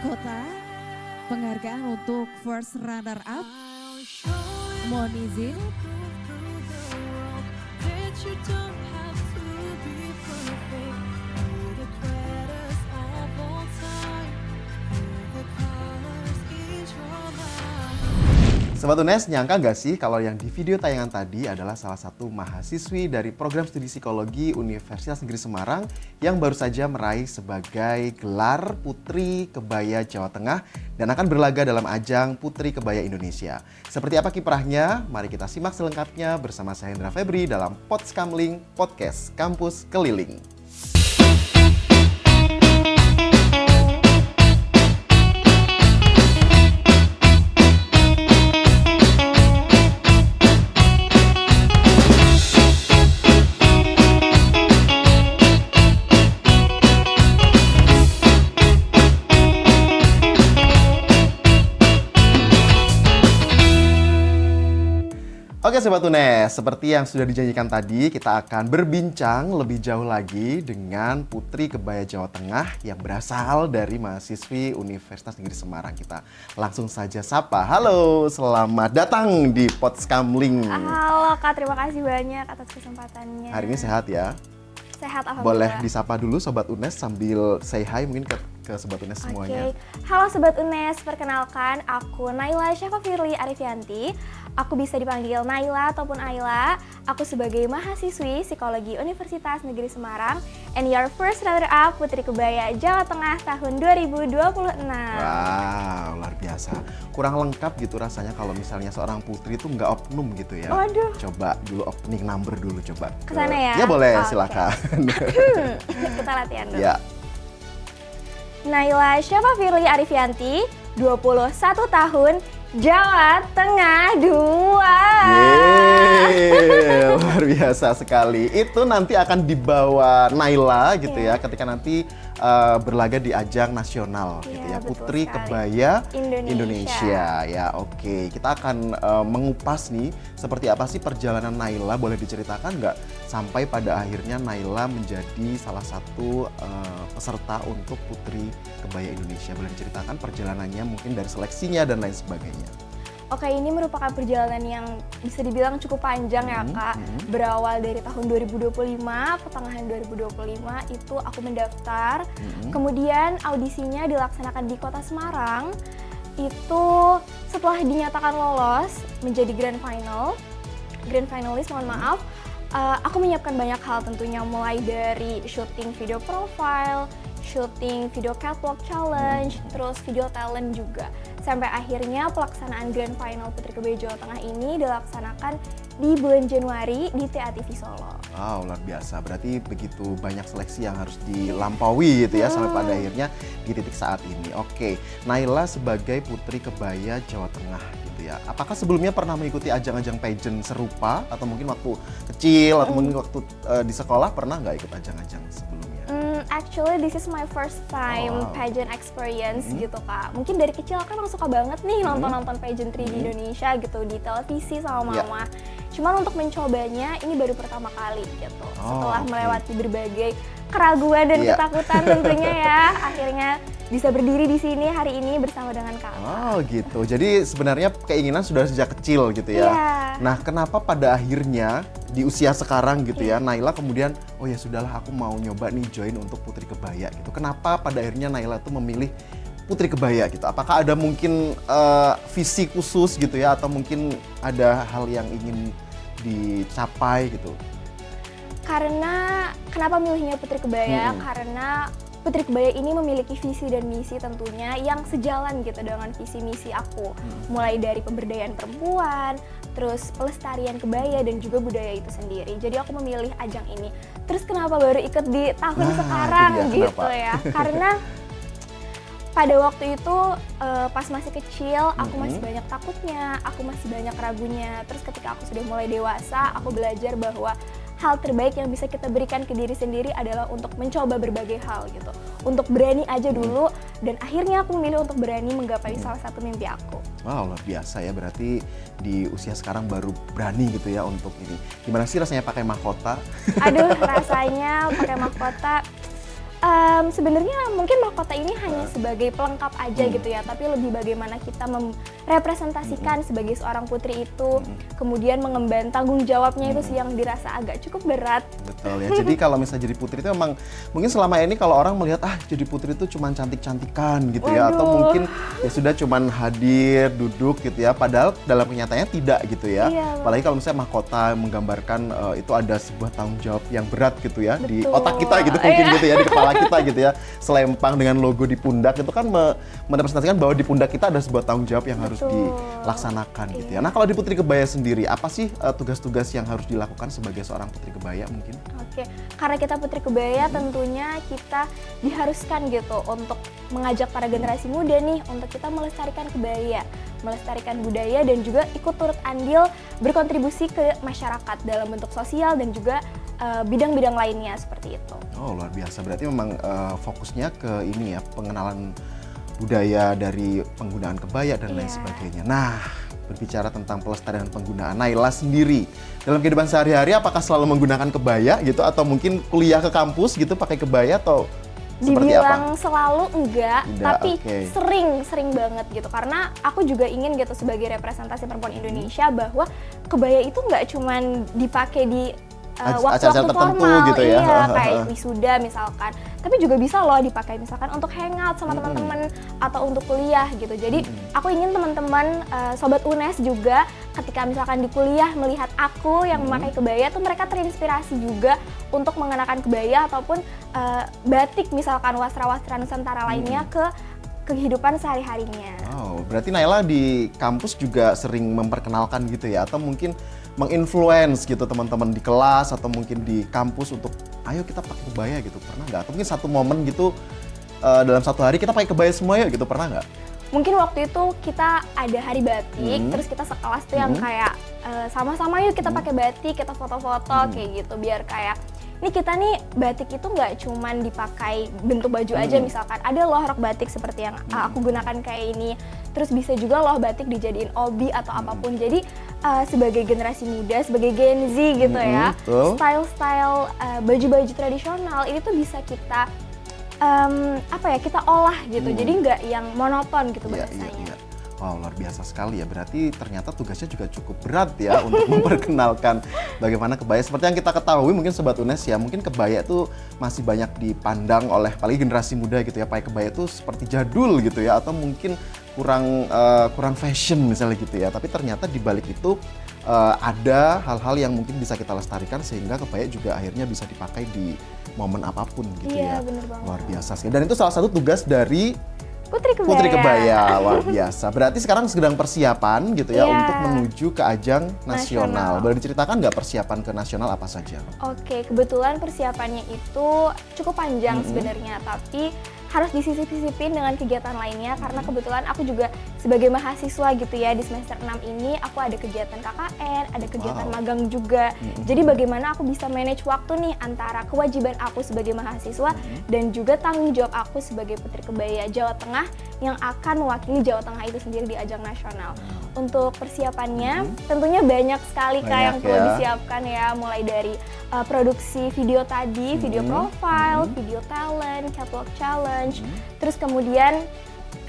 mahkota, penghargaan untuk first runner up, mohon izin. Sobat UNES, nyangka gak sih kalau yang di video tayangan tadi adalah salah satu mahasiswi dari program studi psikologi Universitas Negeri Semarang yang baru saja meraih sebagai gelar Putri Kebaya Jawa Tengah dan akan berlaga dalam ajang Putri Kebaya Indonesia. Seperti apa kiprahnya? Mari kita simak selengkapnya bersama saya Hendra Febri dalam Podskamling Podcast Kampus Keliling. Oke Sobat UNES, seperti yang sudah dijanjikan tadi, kita akan berbincang lebih jauh lagi dengan Putri Kebaya Jawa Tengah yang berasal dari mahasiswi Universitas Negeri Semarang. Kita langsung saja sapa. Halo, selamat datang di Podskamling. Halo Kak, terima kasih banyak atas kesempatannya. Hari ini sehat ya? Sehat, alhamdulillah. Boleh disapa dulu Sobat UNES sambil say hi mungkin ke Sobat UNES semuanya. Halo Sobat UNES, perkenalkan aku Naila Syafa Firly Arifianti. Aku bisa dipanggil Naila ataupun Ayla. Aku sebagai mahasiswi Psikologi Universitas Negeri Semarang and your first runner-up Putri Kebaya Jawa Tengah tahun 2026. Wow, luar biasa. Kurang lengkap gitu rasanya kalau misalnya seorang putri itu nggak oknum gitu ya. Waduh. Coba dulu opening number dulu coba. Kesana ya? Ya boleh, Oke. silakan. Kita latihan dulu. Ya. Naila Syafa Firly Arifianti, 21 tahun, Jawa Tengah 2. Yeay, luar biasa sekali. Itu nanti akan dibawa Naila gitu ya ketika nanti berlaga di ajang nasional gitu ya. Betul Putri sekali. Kebaya Indonesia. Indonesia. Ya, oke. Kita akan mengupas nih seperti apa sih perjalanan Naila, boleh diceritakan nggak sampai pada akhirnya Naila menjadi salah satu peserta untuk Putri Kebaya Indonesia. Boleh diceritakan perjalanannya mungkin dari seleksinya dan lain sebagainya. Oke, ini merupakan perjalanan yang bisa dibilang cukup panjang ya Kak. Berawal dari tahun 2025, pertengahan 2025 itu aku mendaftar. Kemudian audisinya dilaksanakan di Kota Semarang. Itu setelah dinyatakan lolos menjadi grand finalis, mohon maaf. Aku menyiapkan banyak hal tentunya, mulai dari syuting video profile, syuting video catwalk challenge, terus video talent juga. Sampai akhirnya pelaksanaan Grand Final Putri Kebaya Jawa Tengah ini dilaksanakan di bulan Januari di TATV Solo. Wow, luar biasa. Berarti begitu banyak seleksi yang harus dilampaui gitu ya sampai pada akhirnya di titik saat ini. Oke, Naila sebagai Putri Kebaya Jawa Tengah gitu ya. Apakah sebelumnya pernah mengikuti ajang-ajang pageant serupa atau mungkin waktu kecil atau mungkin waktu di sekolah pernah nggak ikut ajang-ajang sebelumnya? Actually, this is my first time pageant experience gitu Kak. Mungkin dari kecil aku emang suka banget nih nonton-nonton pageantry di Indonesia gitu, di televisi sama mama. Cuman untuk mencobanya ini baru pertama kali gitu. Setelah melewati berbagai keraguan dan ketakutan tentunya ya, akhirnya bisa berdiri di sini hari ini bersama dengan Kakak. Oh gitu, jadi sebenarnya keinginan sudah sejak kecil gitu ya. Iya. Nah kenapa pada akhirnya di usia sekarang gitu ya, Naila kemudian, oh ya sudahlah aku mau nyoba nih join untuk Putri Kebaya gitu. Kenapa pada akhirnya Naila tuh memilih Putri Kebaya gitu? Apakah ada mungkin visi khusus gitu ya, atau mungkin ada hal yang ingin dicapai gitu? Karena kenapa milihnya Putri Kebaya? Karena Putri Kebaya ini memiliki visi dan misi tentunya yang sejalan gitu dengan visi misi aku. Mulai dari pemberdayaan perempuan, terus pelestarian kebaya dan juga budaya itu sendiri. Jadi aku memilih ajang ini. Terus kenapa baru ikut di tahun sekarang itu dia, gitu kenapa? ya? Karena pada waktu itu pas masih kecil aku masih banyak takutnya, aku masih banyak ragunya. Terus ketika aku sudah mulai dewasa, aku belajar bahwa hal terbaik yang bisa kita berikan ke diri sendiri adalah untuk mencoba berbagai hal gitu. Untuk berani aja dulu, dan akhirnya aku memilih untuk berani menggapai salah satu mimpi aku. Wow, luar biasa ya, berarti di usia sekarang baru berani gitu ya untuk ini. Gimana sih rasanya pakai mahkota? Aduh, rasanya pakai mahkota Sebenarnya mungkin mahkota ini hanya sebagai pelengkap aja gitu ya, tapi lebih bagaimana kita merepresentasikan sebagai seorang putri itu, kemudian mengemban tanggung jawabnya itu sih yang dirasa agak cukup berat. Betul ya, jadi kalau misalnya jadi putri itu emang mungkin selama ini kalau orang melihat jadi putri itu cuma cantik-cantikan gitu ya, atau mungkin ya sudah cuman hadir, duduk gitu ya, padahal dalam kenyataannya tidak gitu ya. Iya. Apalagi kalau misalnya mahkota menggambarkan itu ada sebuah tanggung jawab yang berat gitu ya, di Betul. otak kita gitu mungkin gitu ya, di kepala kita gitu ya, selempang dengan logo di pundak itu kan merepresentasikan bahwa di pundak kita ada sebuah tanggung jawab yang harus dilaksanakan gitu ya. Nah kalau di Putri Kebaya sendiri, apa sih tugas-tugas yang harus dilakukan sebagai seorang Putri Kebaya mungkin? Oke, karena kita Putri Kebaya tentunya kita diharuskan gitu untuk mengajak para generasi muda nih untuk kita melestarikan kebaya, melestarikan budaya dan juga ikut turut andil berkontribusi ke masyarakat dalam bentuk sosial dan juga bidang-bidang lainnya seperti itu. Oh luar biasa, berarti memang fokusnya ke ini ya, pengenalan budaya dari penggunaan kebaya dan lain sebagainya. Nah, berbicara tentang pelestarian dan penggunaan, Naila sendiri dalam kehidupan sehari-hari apakah selalu menggunakan kebaya gitu, atau mungkin kuliah ke kampus gitu pakai kebaya, atau seperti Dibilang apa? selalu enggak, tapi oke. sering banget gitu. Karena aku juga ingin gitu sebagai representasi perempuan Indonesia bahwa kebaya itu nggak cuman dipakai di waktu-waktu acara tertentu formal, gitu ya. iya, kayak wisuda misalkan. Tapi juga bisa loh dipakai misalkan untuk hangout sama teman-teman atau untuk kuliah gitu. Jadi aku ingin teman-teman sobat UNES juga ketika misalkan di kuliah melihat aku yang memakai kebaya tuh mereka terinspirasi juga untuk mengenakan kebaya ataupun batik misalkan wastra-wastra Nusantara lainnya ke kehidupan sehari-harinya. Oh, berarti Naila di kampus juga sering memperkenalkan gitu ya, atau mungkin menginfluence gitu teman-teman di kelas atau mungkin di kampus untuk ayo kita pakai kebaya gitu, pernah nggak? Atau mungkin satu momen gitu dalam satu hari kita pakai kebaya semua ya gitu, pernah nggak? Mungkin waktu itu kita ada hari batik, terus kita sekelas tuh yang kayak sama-sama yuk kita pakai batik, kita foto-foto kayak gitu, biar kayak ini kita nih batik itu nggak cuman dipakai bentuk baju aja, misalkan ada loh rok batik seperti yang aku gunakan kayak ini, terus bisa juga loh batik dijadiin obi atau apapun. Jadi sebagai generasi muda, sebagai Gen Z gitu ya, style-style baju-baju tradisional ini tuh bisa kita kita olah gitu, jadi nggak yang monoton gitu bahasanya. Wow, luar biasa sekali ya. Berarti ternyata tugasnya juga cukup berat ya untuk memperkenalkan bagaimana kebaya. Seperti yang kita ketahui mungkin Sobat UNES ya, mungkin kebaya itu masih banyak dipandang oleh apalagi generasi muda gitu ya, pakai kebaya itu seperti jadul gitu ya, atau mungkin kurang fashion misalnya gitu ya. Tapi ternyata di balik itu ada hal-hal yang mungkin bisa kita lestarikan sehingga kebaya juga akhirnya bisa dipakai di momen apapun gitu ya. Bener banget. Luar biasa sih. Dan itu salah satu tugas dari Putri Kebaya. Putri Kebaya, luar biasa. Berarti sekarang sedang persiapan gitu ya untuk menuju ke ajang nasional. Boleh diceritakan nggak persiapan ke nasional apa saja? Oke, kebetulan persiapannya itu cukup panjang sebenarnya, tapi harus disisip-sisipin dengan kegiatan lainnya karena kebetulan aku juga sebagai mahasiswa gitu ya di semester 6 ini aku ada kegiatan KKN, ada kegiatan magang juga. Jadi bagaimana aku bisa manage waktu nih antara kewajiban aku sebagai mahasiswa dan juga tanggung jawab aku sebagai Putri Kebaya Jawa Tengah yang akan mewakili Jawa Tengah itu sendiri di ajang nasional. Untuk persiapannya tentunya banyak sekali Kak yang perlu disiapkan ya, mulai dari produksi video tadi, video profile, video talent, catwalk challenge, terus kemudian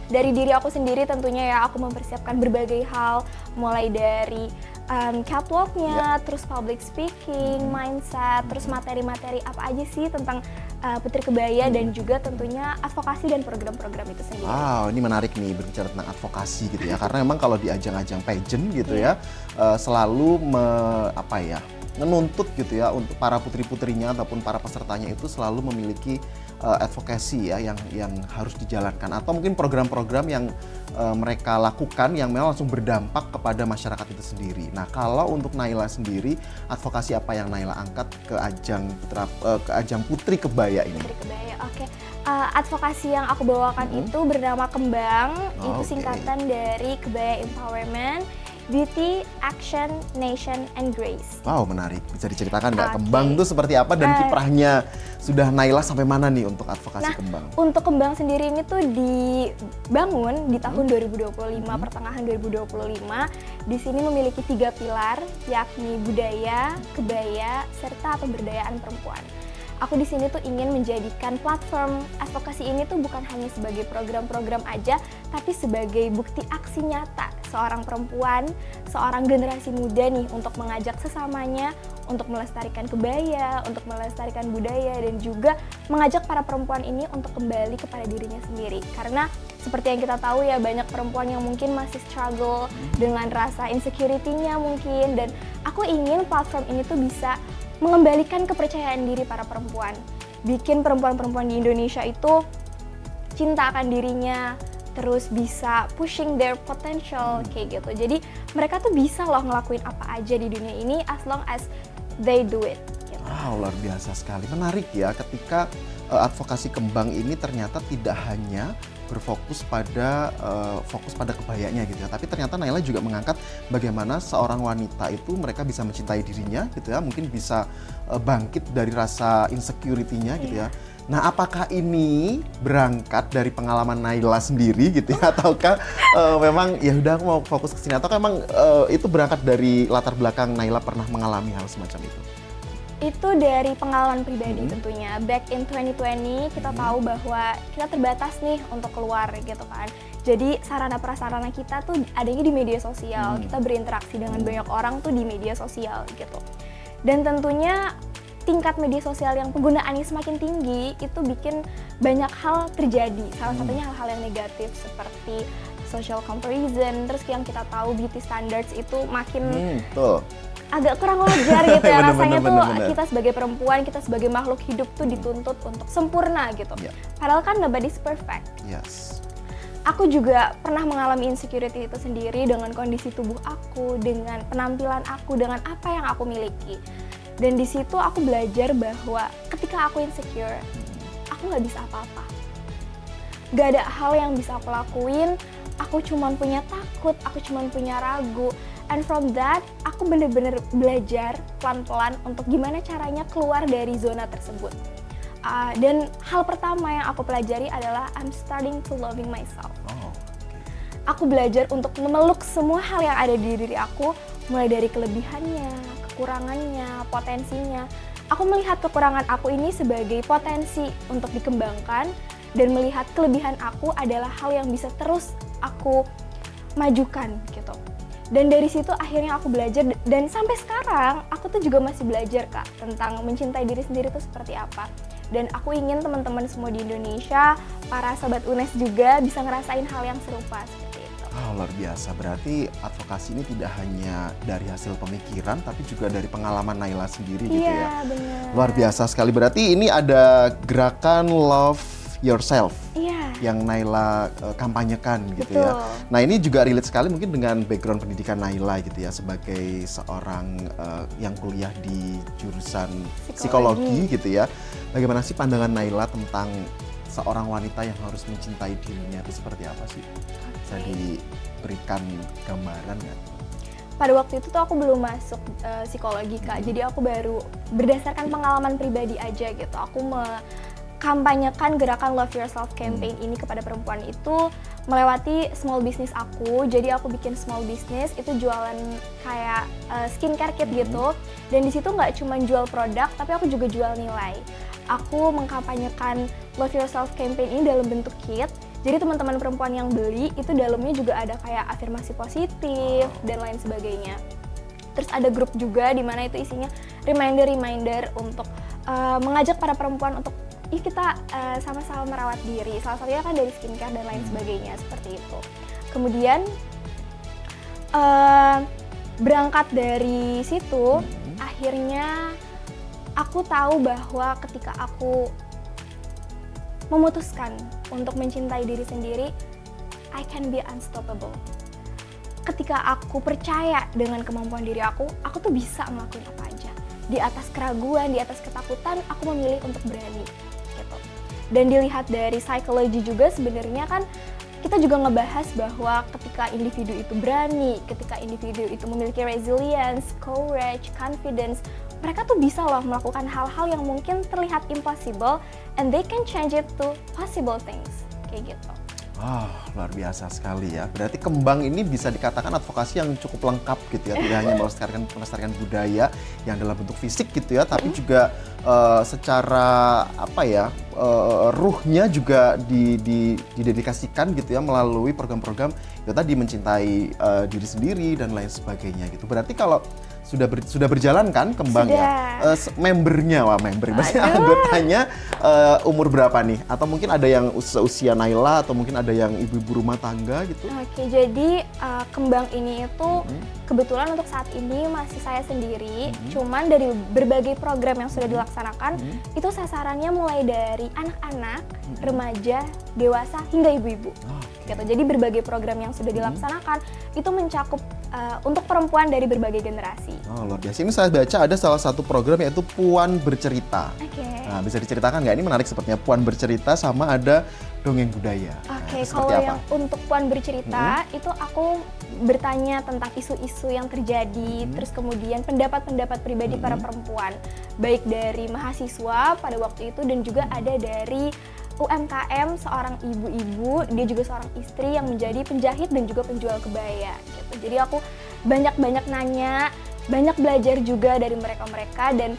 dari diri aku sendiri tentunya ya aku mempersiapkan berbagai hal, mulai dari catwalknya, terus public speaking, mindset, terus materi-materi apa aja sih tentang Putri Kebaya dan juga tentunya advokasi dan program-program itu sendiri. Wow, ini menarik nih berbicara tentang advokasi gitu ya, karena memang kalau di ajang-ajang pageant gitu ya selalu menuntut gitu ya untuk para putri-putrinya ataupun para pesertanya itu selalu memiliki advokasi ya yang harus dijalankan, atau mungkin program-program yang mereka lakukan yang memang langsung berdampak kepada masyarakat itu sendiri. Nah, kalau untuk Naila sendiri, advokasi apa yang Naila angkat ke ajang Putri Kebaya ini? Putri Kebaya, oke. Advokasi yang aku bawakan itu bernama Kembang, itu singkatan dari Kebaya Empowerment, Beauty, Action, Nation, and Grace. Wow, menarik. Bisa diceritakan nggak Kembang itu seperti apa dan kiprahnya sudah Naila sampai mana nih untuk advokasi Kembang? Untuk Kembang sendiri ini tuh dibangun di tahun 2025, pertengahan 2025. Di sini memiliki 3 pilar, yakni budaya, kebaya, serta pemberdayaan perempuan. Aku di sini tuh ingin menjadikan platform advokasi ini tuh bukan hanya sebagai program-program aja, tapi sebagai bukti aksi nyata seorang perempuan, seorang generasi muda nih untuk mengajak sesamanya untuk melestarikan kebaya, untuk melestarikan budaya, dan juga mengajak para perempuan ini untuk kembali kepada dirinya sendiri. Karena seperti yang kita tahu ya, banyak perempuan yang mungkin masih struggle dengan rasa insecurity-nya mungkin, dan aku ingin platform ini tuh bisa mengembalikan kepercayaan diri para perempuan, bikin perempuan-perempuan di Indonesia itu cinta akan dirinya, terus bisa pushing their potential kayak gitu. Jadi mereka tuh bisa loh ngelakuin apa aja di dunia ini as long as they do it. Gitu. Wow, luar biasa sekali. Menarik ya ketika advokasi kembang ini ternyata tidak hanya berfokus pada kebayanya gitu ya, tapi ternyata Naila juga mengangkat bagaimana seorang wanita itu mereka bisa mencintai dirinya gitu ya, mungkin bisa bangkit dari rasa insecurity-nya gitu ya. Nah, apakah ini berangkat dari pengalaman Naila sendiri gitu ya, ataukah memang ya udah aku mau fokus ke sini, atau memang itu berangkat dari latar belakang Naila pernah mengalami hal semacam itu? Itu dari pengalaman pribadi tentunya. Back in 2020 kita tahu bahwa kita terbatas nih untuk keluar gitu kan. Jadi sarana prasarana kita tuh adanya di media sosial. Kita berinteraksi dengan banyak orang tuh di media sosial gitu. Dan tentunya tingkat media sosial yang penggunaannya semakin tinggi itu bikin banyak hal terjadi. Salah satunya hal-hal yang negatif seperti social comparison, terus yang kita tahu beauty standards itu makin agak kurang wajar gitu ya. Rasanya tuh kita sebagai perempuan, kita sebagai makhluk hidup tuh dituntut untuk sempurna gitu. Padahal kan nobody's perfect. Aku juga pernah mengalami insecurity itu sendiri dengan kondisi tubuh aku, dengan penampilan aku, dengan apa yang aku miliki. Dan di situ aku belajar bahwa ketika aku insecure, aku nggak bisa apa-apa. Gak ada hal yang bisa aku lakuin, aku cuman punya takut, aku cuman punya ragu. And from that, aku bener-bener belajar pelan-pelan untuk gimana caranya keluar dari zona tersebut. Dan hal pertama yang aku pelajari adalah I'm starting to loving myself. Aku belajar untuk memeluk semua hal yang ada di diri aku, mulai dari kelebihannya, kekurangannya, potensinya. Aku melihat kekurangan aku ini sebagai potensi untuk dikembangkan, dan melihat kelebihan aku adalah hal yang bisa terus aku majukan gitu. Dan dari situ akhirnya aku belajar, dan sampai sekarang aku tuh juga masih belajar Kak tentang mencintai diri sendiri itu seperti apa. Dan aku ingin teman-teman semua di Indonesia, para sobat UNES juga bisa ngerasain hal yang serupa seperti itu. Luar biasa, berarti advokasi ini tidak hanya dari hasil pemikiran tapi juga dari pengalaman Naila sendiri gitu ya. Iya benar. Luar biasa sekali, berarti ini ada gerakan Love Yourself yang Naila kampanyekan gitu ya. Nah, ini juga relate sekali mungkin dengan background pendidikan Naila gitu ya, sebagai seorang yang kuliah di jurusan psikologi gitu ya. Bagaimana sih pandangan Naila tentang seorang wanita yang harus mencintai dirinya itu seperti apa sih? Bisa diberikan gambaran nggak? Pada waktu itu tuh aku belum masuk psikologi Kak, jadi aku baru berdasarkan pengalaman pribadi aja gitu. Aku kampanyekan gerakan Love Yourself campaign ini kepada perempuan itu melewati small business aku. Jadi aku bikin small business itu jualan kayak skincare kit gitu. Dan di situ nggak cuma jual produk, tapi aku juga jual nilai. Aku mengkampanyekan Love Yourself campaign ini dalam bentuk kit. Jadi teman-teman perempuan yang beli itu dalamnya juga ada kayak afirmasi positif dan lain sebagainya. Terus ada grup juga di mana itu isinya reminder untuk mengajak para perempuan untuk yuk kita sama-sama merawat diri. Salah satunya kan dari skincare dan lain sebagainya seperti itu. Kemudian berangkat dari situ, akhirnya aku tahu bahwa ketika aku memutuskan untuk mencintai diri sendiri, I can be unstoppable. Ketika aku percaya dengan kemampuan diri aku tuh bisa ngelakuin apa aja. Di atas keraguan, di atas ketakutan, aku memilih untuk berani. Gitu. Dan dilihat dari psikologi juga sebenarnya kan kita juga ngebahas bahwa ketika individu itu berani, ketika individu itu memiliki resilience, courage, confidence, mereka tuh bisa loh melakukan hal-hal yang mungkin terlihat impossible and they can change it to possible things. Kayak gitu. Luar biasa sekali ya. Berarti Kembang ini bisa dikatakan advokasi yang cukup lengkap gitu ya. Tidak hanya melestarikan budaya yang dalam bentuk fisik gitu ya, tapi juga secara apa ya, ruhnya juga didedikasikan gitu ya melalui program-program itu tadi mencintai diri sendiri dan lain sebagainya gitu. Berarti kalau sudah berjalan kan Kembang ya? Membernya, maksudnya anggotanya umur berapa nih? Atau mungkin ada yang seusia Naila atau mungkin ada yang ibu-ibu rumah tangga gitu? Oke, jadi Kembang ini itu kebetulan untuk saat ini masih saya sendiri. Cuman dari berbagai program yang sudah dilaksanakan, itu sasarannya mulai dari anak-anak, remaja, dewasa hingga ibu-ibu. Gitu. Jadi berbagai program yang sudah dilaksanakan itu mencakup untuk perempuan dari berbagai generasi. Luar biasa. Ini saya baca ada salah satu program yaitu Puan Bercerita. Nah, bisa diceritakan nggak? Ini menarik sepertinya, Puan Bercerita sama ada Dongeng Budaya. Kalau yang untuk Puan Bercerita itu aku bertanya tentang isu-isu yang terjadi, terus kemudian pendapat-pendapat pribadi para perempuan, baik dari mahasiswa pada waktu itu dan juga ada dari UMKM, seorang ibu-ibu, dia juga seorang istri yang menjadi penjahit dan juga penjual kebaya gitu. Jadi aku banyak-banyak nanya, banyak belajar juga dari mereka-mereka dan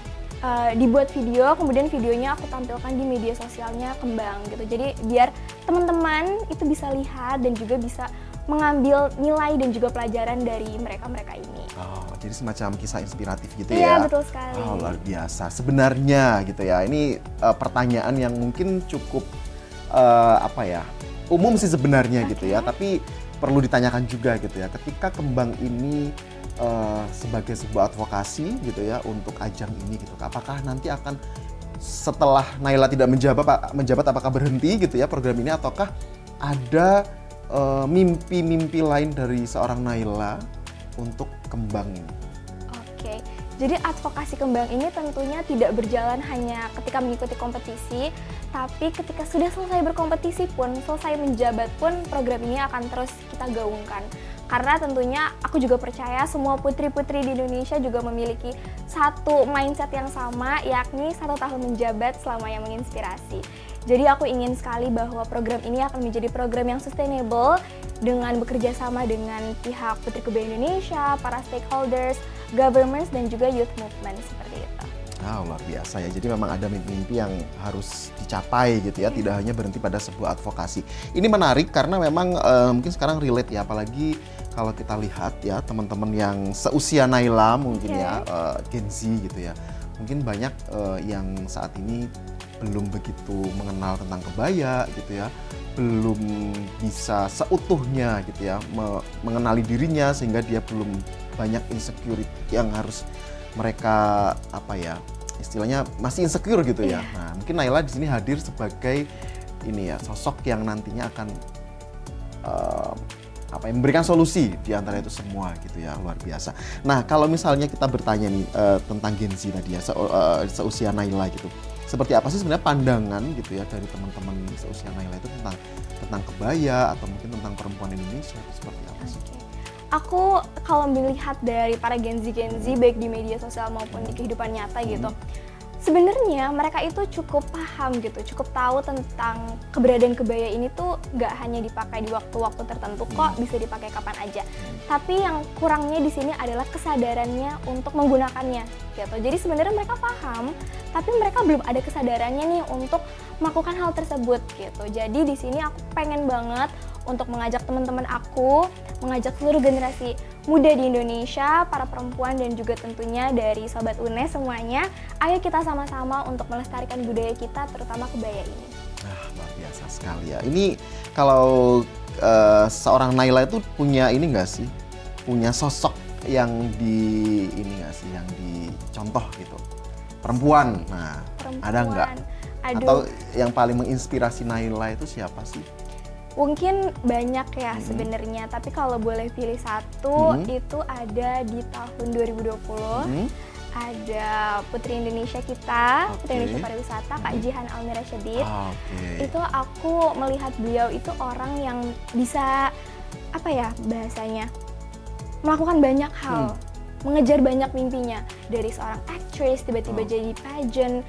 dibuat video, kemudian videonya aku tampilkan di media sosialnya Kembang gitu. Jadi biar teman-teman itu bisa lihat dan juga bisa mengambil nilai dan juga pelajaran dari mereka-mereka ini. Jadi semacam kisah inspiratif gitu ya? Iya, betul sekali. Luar biasa. Sebenarnya gitu ya, ini pertanyaan yang mungkin cukup apa ya, umum sih sebenarnya gitu ya, tapi perlu ditanyakan juga gitu ya. Ketika Kembang ini sebagai sebuah advokasi gitu ya untuk ajang ini gitu, apakah nanti akan setelah Naila tidak menjabat apakah berhenti gitu ya program ini, ataukah ada mimpi-mimpi lain dari seorang Naila untuk Kembang ini? Oke, jadi advokasi Kembang ini tentunya tidak berjalan hanya ketika mengikuti kompetisi, tapi ketika sudah selesai berkompetisi pun, selesai menjabat pun, program ini akan terus kita gaungkan. Karena tentunya aku juga percaya semua putri-putri di Indonesia juga memiliki satu mindset yang sama, yakni 1 tahun menjabat selama yang menginspirasi. Jadi aku ingin sekali bahwa program ini akan menjadi program yang sustainable dengan bekerja sama dengan pihak Putri Kebaya Indonesia, para stakeholders, governments, dan juga youth movement seperti itu. Luar biasa ya, jadi memang ada mimpi-mimpi yang harus dicapai gitu ya, tidak hanya berhenti pada sebuah advokasi. Ini menarik karena memang mungkin sekarang relate ya, apalagi kalau kita lihat ya teman-teman yang seusia Naila mungkin ya, Gen Z gitu ya. Mungkin banyak yang saat ini belum begitu mengenal tentang kebaya gitu ya, belum bisa seutuhnya gitu ya mengenali dirinya, sehingga dia belum banyak insecurity yang harus mereka apa ya, istilahnya masih insecure gitu ya. Nah, mungkin Naila di sini hadir sebagai ini ya, sosok yang nantinya akan memberikan solusi di antara itu semua gitu ya, luar biasa. Nah, kalau misalnya kita bertanya nih tentang Gen Z tadi ya, seusia Naila gitu, seperti apa sih sebenarnya pandangan gitu ya dari teman-teman seusia Naila itu tentang kebaya atau mungkin tentang perempuan Indonesia, seperti apa sih? Aku kalau melihat dari para Gen Z baik di media sosial maupun di kehidupan nyata gitu, sebenarnya mereka itu cukup paham gitu, cukup tahu tentang keberadaan kebaya ini tuh nggak hanya dipakai di waktu-waktu tertentu kok, bisa dipakai kapan aja. Tapi yang kurangnya di sini adalah kesadarannya untuk menggunakannya gitu. Jadi sebenarnya mereka paham, tapi mereka belum ada kesadarannya nih untuk melakukan hal tersebut gitu. Jadi di sini aku pengen banget untuk mengajak teman-teman aku, mengajak seluruh generasi muda di Indonesia, para perempuan dan juga tentunya dari Sobat UNES semuanya, ayo kita sama-sama untuk melestarikan budaya kita, terutama kebaya ini. Luar biasa sekali ya. Ini kalau seorang Naila itu punya ini nggak sih? Punya sosok yang yang dicontoh gitu? Perempuan, ada nggak? Atau yang paling menginspirasi Naila itu siapa sih? Mungkin banyak ya sebenarnya, tapi kalau boleh pilih satu, itu ada di tahun 2020, ada Putri Indonesia kita, Putri Indonesia Pariwisata, Kak Jihan Almira Syedid. Itu aku melihat beliau itu orang yang bisa, apa ya bahasanya, melakukan banyak hal, mengejar banyak mimpinya. Dari seorang aktris, tiba-tiba jadi pageant,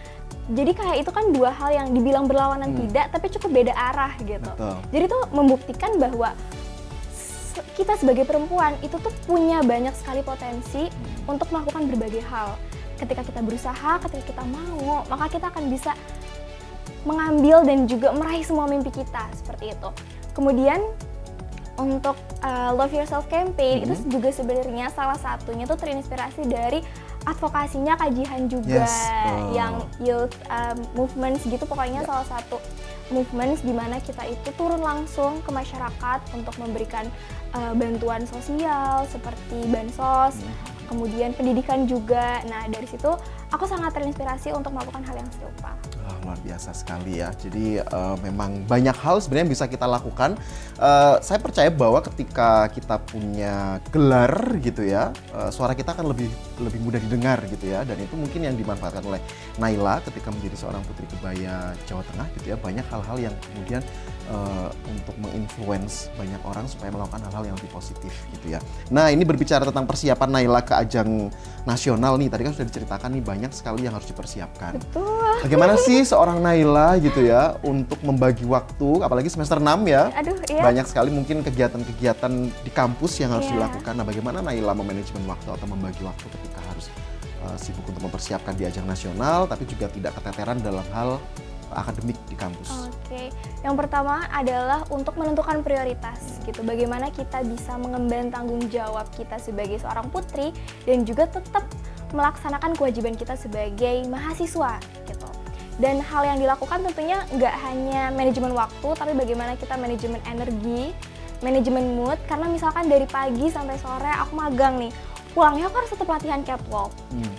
Jadi kayak itu kan dua hal yang dibilang berlawanan tidak, tapi cukup beda arah gitu. Betul. Jadi itu membuktikan bahwa kita sebagai perempuan itu tuh punya banyak sekali potensi untuk melakukan berbagai hal. Ketika kita berusaha, ketika kita mau, maka kita akan bisa mengambil dan juga meraih semua mimpi kita, seperti itu. Kemudian untuk Love Yourself Campaign itu juga sebenarnya salah satunya tuh terinspirasi dari advokasinya Kak Jihan juga, yang youth movements gitu, pokoknya salah satu movements di mana kita itu turun langsung ke masyarakat untuk memberikan bantuan sosial seperti bansos, kemudian pendidikan juga. Nah dari situ aku sangat terinspirasi untuk melakukan hal yang serupa. Luar biasa sekali ya. Jadi memang banyak hal sebenarnya yang bisa kita lakukan. Saya percaya bahwa ketika kita punya gelar gitu ya, suara kita akan lebih mudah didengar gitu ya. Dan itu mungkin yang dimanfaatkan oleh Naila ketika menjadi seorang putri kebaya Jawa Tengah gitu ya. Banyak hal-hal yang kemudian untuk menginfluence banyak orang supaya melakukan hal-hal yang lebih positif gitu ya. Nah ini berbicara tentang persiapan Naila ke ajang nasional nih. Tadi kan sudah diceritakan nih banyak sekali yang harus dipersiapkan. Betul. Bagaimana sih seorang Naila gitu ya untuk membagi waktu, apalagi semester 6 ya. Aduh, iya. Banyak sekali mungkin kegiatan-kegiatan di kampus yang harus dilakukan. Nah bagaimana Naila memanajemen waktu atau membagi waktu ketika harus sibuk untuk mempersiapkan di ajang nasional tapi juga tidak keteteran dalam hal akademik di kampus. Oke, yang pertama adalah untuk menentukan prioritas gitu. Bagaimana kita bisa mengemban tanggung jawab kita sebagai seorang putri dan juga tetap melaksanakan kewajiban kita sebagai mahasiswa gitu. Dan hal yang dilakukan tentunya nggak hanya manajemen waktu, tapi bagaimana kita manajemen energi, manajemen mood. Karena misalkan dari pagi sampai sore aku magang nih, pulangnya aku harus tetap latihan catwalk,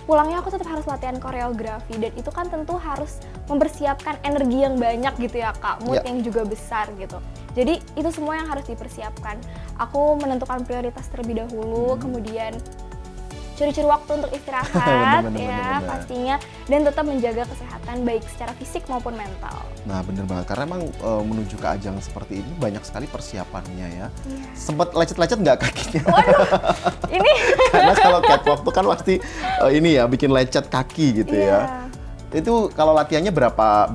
pulangnya aku tetap harus latihan koreografi, dan itu kan tentu harus mempersiapkan energi yang banyak gitu ya Kak, mood yang juga besar gitu. Jadi itu semua yang harus dipersiapkan. Aku menentukan prioritas terlebih dahulu, kemudian curi-curi waktu untuk istirahat bener. Pastinya, dan tetap menjaga kesehatan baik secara fisik maupun mental. Nah bener banget, karena emang menuju ke ajang seperti ini banyak sekali persiapannya ya. Sempet lecet-lecet nggak kakinya? Waduh, ini Karena kalau catwalk tuh kan pasti ini ya bikin lecet kaki gitu ya. Itu kalau latihannya berapa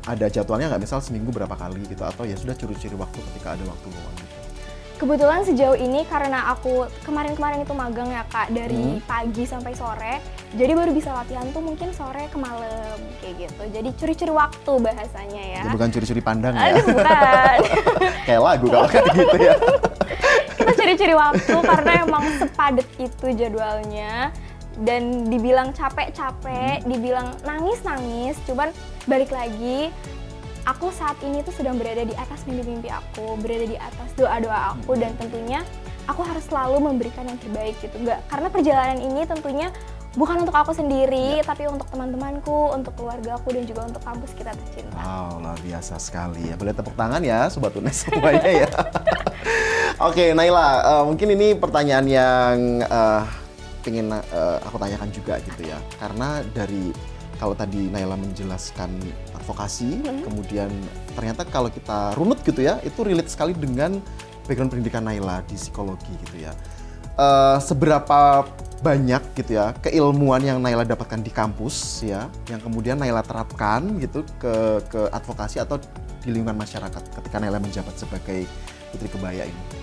ada jadwalnya nggak? Misal seminggu berapa kali gitu, atau ya sudah curi-curi waktu ketika ada waktu luang gitu? Kebetulan sejauh ini karena aku kemarin-kemarin itu magang ya Kak, dari pagi sampai sore, jadi baru bisa latihan tuh mungkin sore ke malam kayak gitu. Jadi curi-curi waktu bahasanya ya. Bukan curi-curi pandang ya? Aduh, bukan. Kayak lagu kalau kayak gitu ya. Kita curi-curi waktu karena emang sepadet itu jadwalnya. Dan dibilang capek-capek, dibilang nangis-nangis, cuman balik lagi, aku saat ini tuh sedang berada di atas mimpi-mimpi aku, berada di atas doa-doa aku, dan tentunya aku harus selalu memberikan yang terbaik gitu. Karena perjalanan ini tentunya bukan untuk aku sendiri, tapi untuk teman-temanku, untuk keluargaku, dan juga untuk kampus kita tercinta. Wow, luar biasa sekali ya. Boleh tepuk tangan ya Sobat UNES semuanya ya. Oke, Naila, mungkin ini pertanyaan yang pengen aku tanyakan juga gitu ya. Karena dari kalau tadi Naila menjelaskan advokasi, kemudian ternyata kalau kita runut gitu ya, itu relate sekali dengan background pendidikan Naila di psikologi gitu ya. Seberapa banyak gitu ya keilmuan yang Naila dapatkan di kampus ya, yang kemudian Naila terapkan gitu ke advokasi atau di lingkungan masyarakat ketika Naila menjabat sebagai Putri Kebaya ini?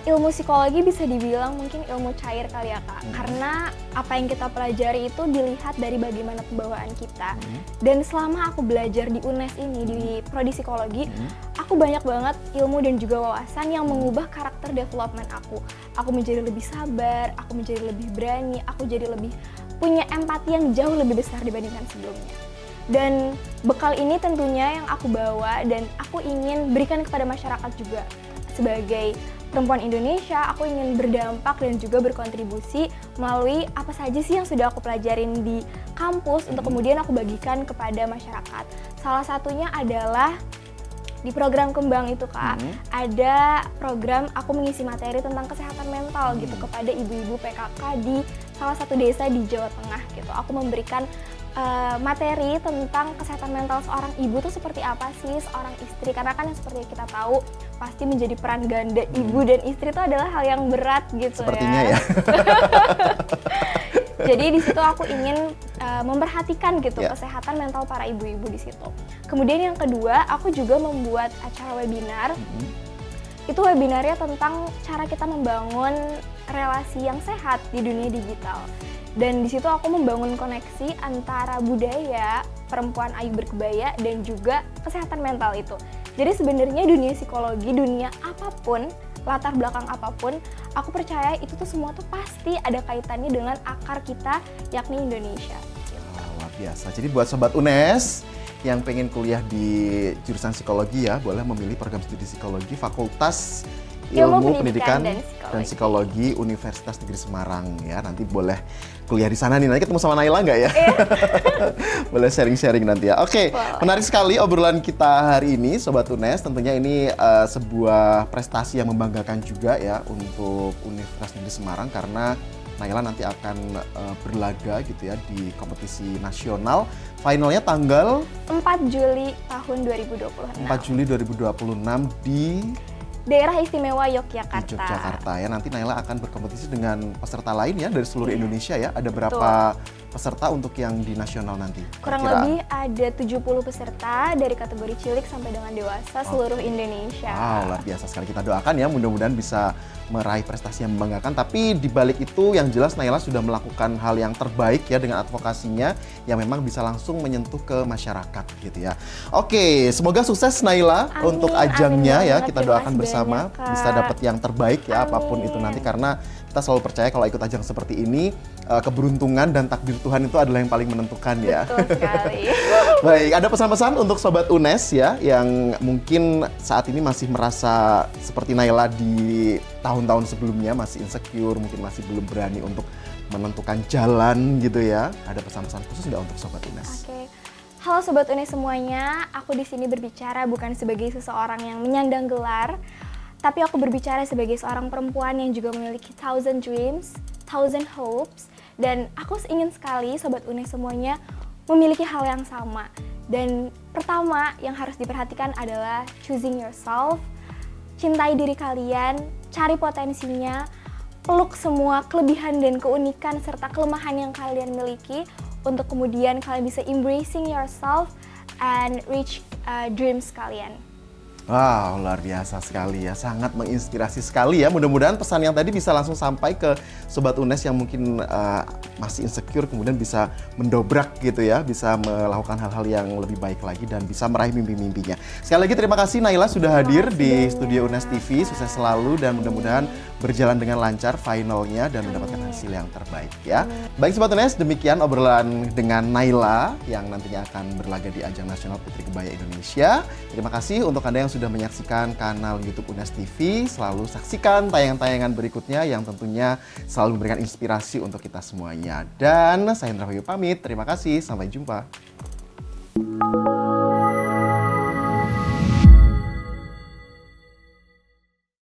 Ilmu psikologi bisa dibilang mungkin ilmu cair kali ya Kak, karena apa yang kita pelajari itu dilihat dari bagaimana pembawaan kita. Dan selama aku belajar di UNES ini, di Prodi Psikologi, aku banyak banget ilmu dan juga wawasan yang mengubah karakter development aku. Aku menjadi lebih sabar, aku menjadi lebih berani, aku jadi lebih punya empati yang jauh lebih besar dibandingkan sebelumnya. Dan bekal ini tentunya yang aku bawa dan aku ingin berikan kepada masyarakat juga. Sebagai perempuan Indonesia, aku ingin berdampak dan juga berkontribusi melalui apa saja sih yang sudah aku pelajarin di kampus untuk kemudian aku bagikan kepada masyarakat. Salah satunya adalah di program Kembang itu Kak, ada program aku mengisi materi tentang kesehatan mental gitu kepada ibu-ibu PKK di salah satu desa di Jawa Tengah gitu. Aku memberikan materi tentang kesehatan mental seorang ibu tuh seperti apa sih, seorang istri, karena kan yang seperti kita tahu pasti menjadi peran ganda ibu dan istri itu adalah hal yang berat gitu. Sepertinya ya. Jadi di situ aku ingin memperhatikan gitu kesehatan mental para ibu-ibu di situ. Kemudian yang kedua, aku juga membuat acara webinar. Itu webinarnya tentang cara kita membangun relasi yang sehat di dunia digital. Dan di situ aku membangun koneksi antara budaya perempuan ayu berkebaya dan juga kesehatan mental itu. Jadi sebenarnya dunia psikologi, dunia apapun, latar belakang apapun, aku percaya itu tuh semua tuh pasti ada kaitannya dengan akar kita, yakni Indonesia. Luar biasa. Jadi buat Sobat UNES yang pengen kuliah di jurusan psikologi ya, boleh memilih program studi psikologi Fakultas Ilmu Pendidikan dan Psikologi Universitas Negeri Semarang ya. Nanti boleh kuliah di sana nih. Nanti ketemu sama Naila nggak ya? Boleh sharing-sharing nanti ya. Oke, menarik sekali obrolan kita hari ini Sobat UNES. Tentunya ini sebuah prestasi yang membanggakan juga ya untuk Universitas Negeri Semarang karena Naila nanti akan berlaga gitu ya di kompetisi nasional. Finalnya tanggal 4 Juli tahun 2026. 4 Juli 2026 di Daerah Istimewa Yogyakarta. Di Yogyakarta ya. Nanti Naila akan berkompetisi dengan peserta lain ya dari seluruh Indonesia ya. Ada berapa peserta untuk yang di nasional nanti? Kurang lebih ada 70 peserta dari kategori cilik sampai dengan dewasa seluruh Indonesia. Wow, luar biasa sekali. Kita doakan ya mudah-mudahan bisa meraih prestasi yang membanggakan. Tapi di balik itu yang jelas Naila sudah melakukan hal yang terbaik ya dengan advokasinya yang memang bisa langsung menyentuh ke masyarakat gitu ya. Oke, semoga sukses Naila untuk ajangnya ya. Kita doakan bersama bisa dapat yang terbaik ya apapun itu nanti karena kita selalu percaya kalau ikut ajang seperti ini keberuntungan dan takdir Tuhan itu adalah yang paling menentukan ya. Betul sekali. Baik, ada pesan-pesan untuk Sobat UNES ya yang mungkin saat ini masih merasa seperti Naila di tahun-tahun sebelumnya masih insecure, mungkin masih belum berani untuk menentukan jalan gitu ya. Ada pesan-pesan khusus nggak untuk Sobat UNES? Oke. Halo Sobat UNES semuanya, aku di sini berbicara bukan sebagai seseorang yang menyandang gelar, tapi aku berbicara sebagai seorang perempuan yang juga memiliki 1000 dreams, 1000 hopes, dan aku ingin sekali Sobat UNES semuanya memiliki hal yang sama. Dan pertama yang harus diperhatikan adalah choosing yourself, cintai diri kalian, cari potensinya, peluk semua kelebihan dan keunikan serta kelemahan yang kalian miliki untuk kemudian kalian bisa embracing yourself and reach dreams kalian. Wow, luar biasa sekali ya, sangat menginspirasi sekali ya. Mudah-mudahan pesan yang tadi bisa langsung sampai ke Sobat UNES yang mungkin masih insecure, kemudian bisa mendobrak gitu ya, bisa melakukan hal-hal yang lebih baik lagi dan bisa meraih mimpi-mimpinya. Sekali lagi terima kasih Naila sudah hadir di Studio UNES TV, sukses selalu dan mudah-mudahan berjalan dengan lancar finalnya dan mendapatkan hasil yang terbaik ya. Baik Sobat UNES, demikian obrolan dengan Naila yang nantinya akan berlaga di ajang nasional Putri Kebaya Indonesia. Terima kasih untuk Anda yang sudah menyaksikan kanal YouTube UNES TV. Selalu saksikan tayangan-tayangan berikutnya yang tentunya selalu memberikan inspirasi untuk kita semuanya. Dan saya Indra Wahyu pamit. Terima kasih. Sampai jumpa.